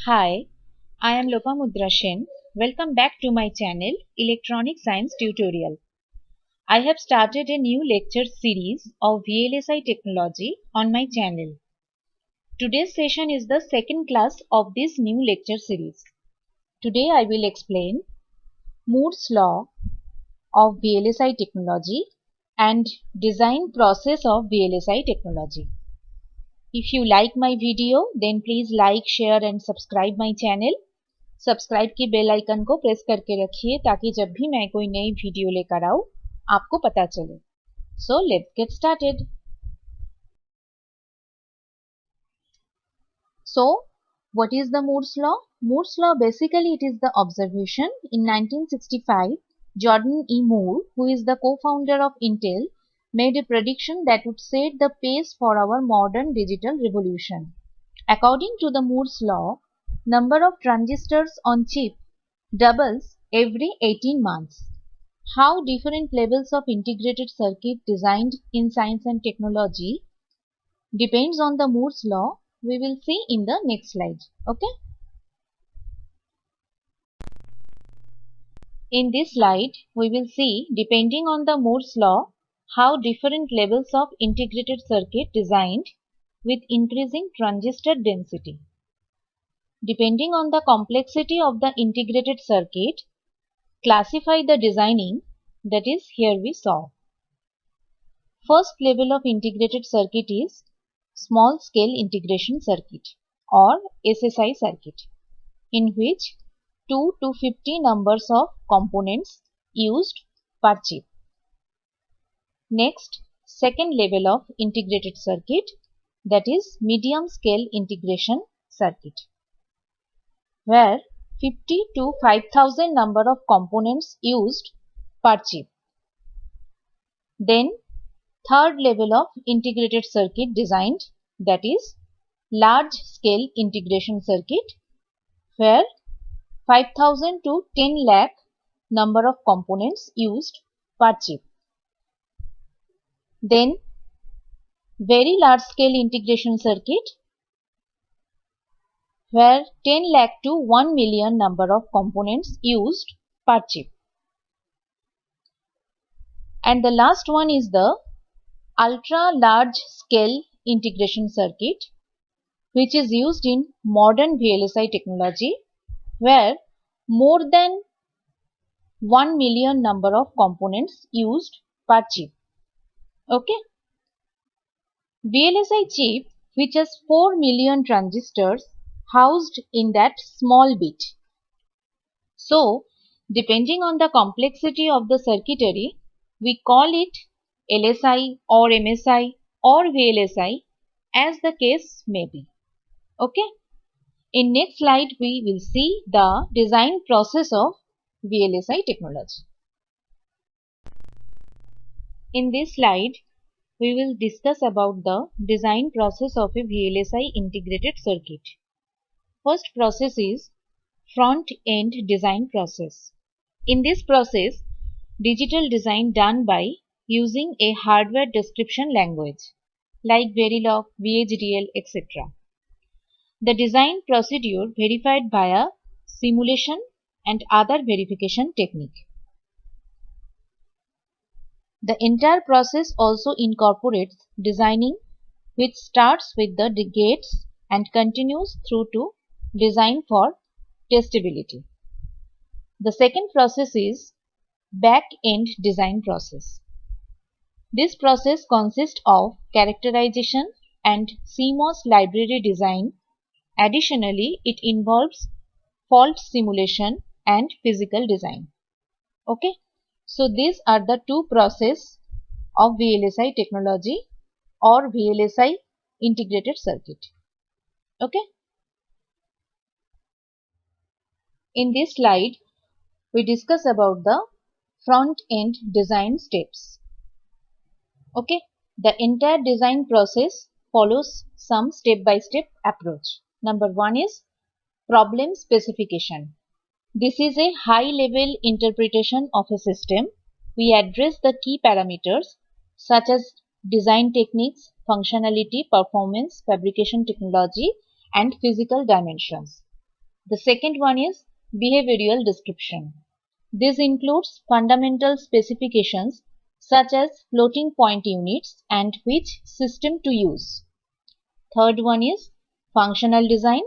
Hi, I am Lopamudra Sen. Welcome back to my channel Electronic Science Tutorial. I have started a new lecture series of VLSI technology on my channel. Today's session is the second class of this new lecture series. Today I will explain Moore's law of VLSI technology and design process of VLSI technology. If you like my video, then please like, share and subscribe my channel. Subscribe की bell icon को press करके रखिए ताकि जब भी मैं कोई नई वीडियो लेकर आऊं आपको पता चले. So let's get started. So what is the Moore's law? Moore's law basically it is the observation. In 1965, Jordan E. Moore, who is the co-founder of Intel, made a prediction that would set the pace for our modern digital revolution. According to the Moore's law, number of transistors on chip doubles every 18 months. How different levels of integrated circuit designed in science and technology depends on the Moore's law, we will see in the next slide. Okay. In this slide, we will see, depending on the Moore's law, how different levels of integrated circuit designed with increasing transistor density. Depending on the complexity of the integrated circuit, classify the designing, that is here we saw. First level of integrated circuit is small scale integration circuit or SSI circuit, in which 2 to 50 numbers of components used per chip. Next, second level of integrated circuit, that is medium scale integration circuit, where 50 to 5000 number of components used per chip. Then third level of integrated circuit designed, that is large scale integration circuit, where 5000 to 10 lakh number of components used per chip. Then very large scale integration circuit, where 10 lakh to 1 million number of components used per chip. And the last one is the ultra large scale integration circuit, which is used in modern VLSI technology, where more than 1 million number of components used per chip. Okay. VLSI chip which has 4 million transistors housed in that small bit. So, depending on the complexity of the circuitry, we call it LSI or MSI or VLSI as the case may be. Okay. In next slide, we will see the design process of VLSI technology. In this slide, we will discuss about the design process of a VLSI integrated circuit. First process is front-end design process. In this process, digital design done by using a hardware description language like Verilog, VHDL, etc. The design procedure verified via simulation and other verification technique. The entire process also incorporates designing, which starts with the gates and continues through to design for testability. The second process is back-end design process. This process consists of characterization and CMOS library design. Additionally, it involves fault simulation and physical design. Okay. So these are the two processes of VLSI technology or VLSI integrated circuit. Okay. In this slide, we discuss about the front-end design steps. Okay. The entire design process follows some step-by-step approach. Number one is problem specification. This is a high-level interpretation of a system. We address the key parameters such as design techniques, functionality, performance, fabrication technology, and physical dimensions. The second one is behavioral description. This includes fundamental specifications such as floating point units and which system to use. Third one is functional design.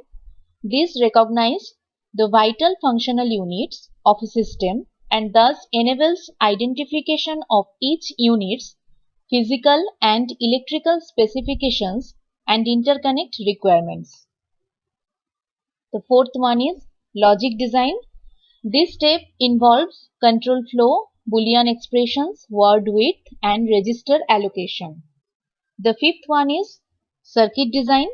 This recognizes the vital functional units of a system and thus enables identification of each unit's physical and electrical specifications and interconnect requirements. The fourth one is logic design. This step involves control flow, Boolean expressions, word width, and register allocation. The fifth one is circuit design.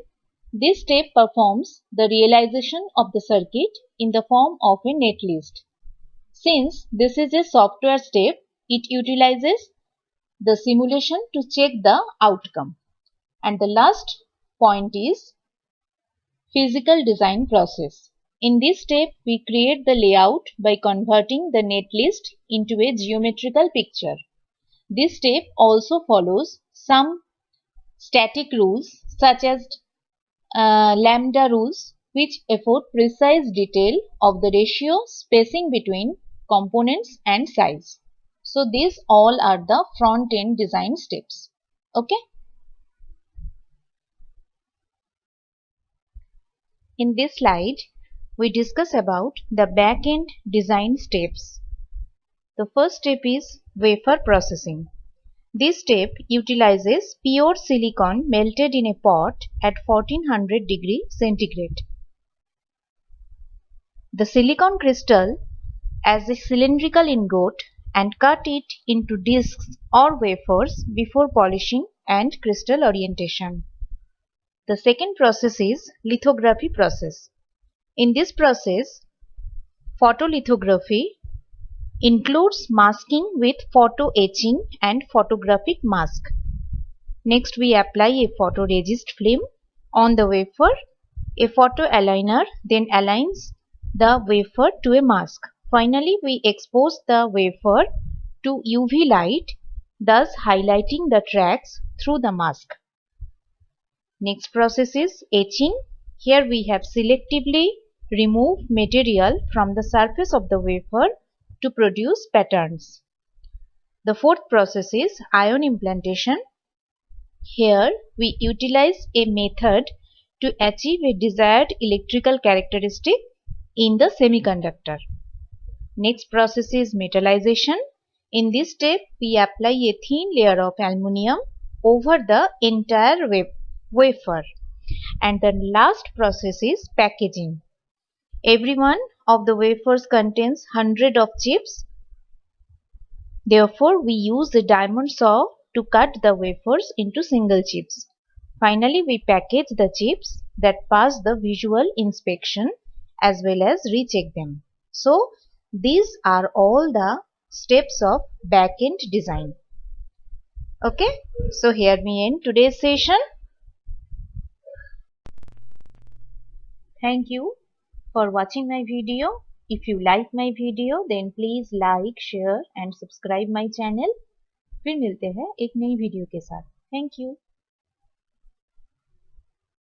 This step performs the realization of the circuit in the form of a netlist. Since this is a software step, it utilizes the simulation to check the outcome. And the last point is physical design process. In this step, we create the layout by converting the netlist into a geometrical picture. This step also follows some static rules such as lambda rules, which afford precise detail of the ratio spacing between components and size. So these all are the front-end design steps. Okay. In this slide, we discuss about the back-end design steps. The first step is wafer processing. This step utilizes pure silicon melted in a pot at 1400 degree centigrade. The silicon crystal as a cylindrical ingot and cut it into discs or wafers before polishing and crystal orientation. The second process is lithography process. In this process, photolithography includes masking with photo etching and photographic mask. Next, we apply a photoresist film on the wafer. A photo aligner then aligns the wafer to a mask. Finally, we expose the wafer to UV light, thus highlighting the tracks through the mask. Next process is etching. Here we have selectively removed material from the surface of the wafer to produce patterns. The fourth process is ion implantation. Here we utilize a method to achieve a desired electrical characteristic in the semiconductor. Next process is metallization. In this step, we apply a thin layer of aluminum over the entire wafer. And the last process is packaging. Every one of the wafers contains hundreds of chips. Therefore, we use the diamond saw to cut the wafers into single chips. Finally, we package the chips that pass the visual inspection as well as recheck them. So, these are all the steps of back-end design. Okay, so here we end today's session. Thank you for watching my video. If you like my video, then please like, share and subscribe my channel. फिर मिलते हैं एक नई video के साथ. Thank you.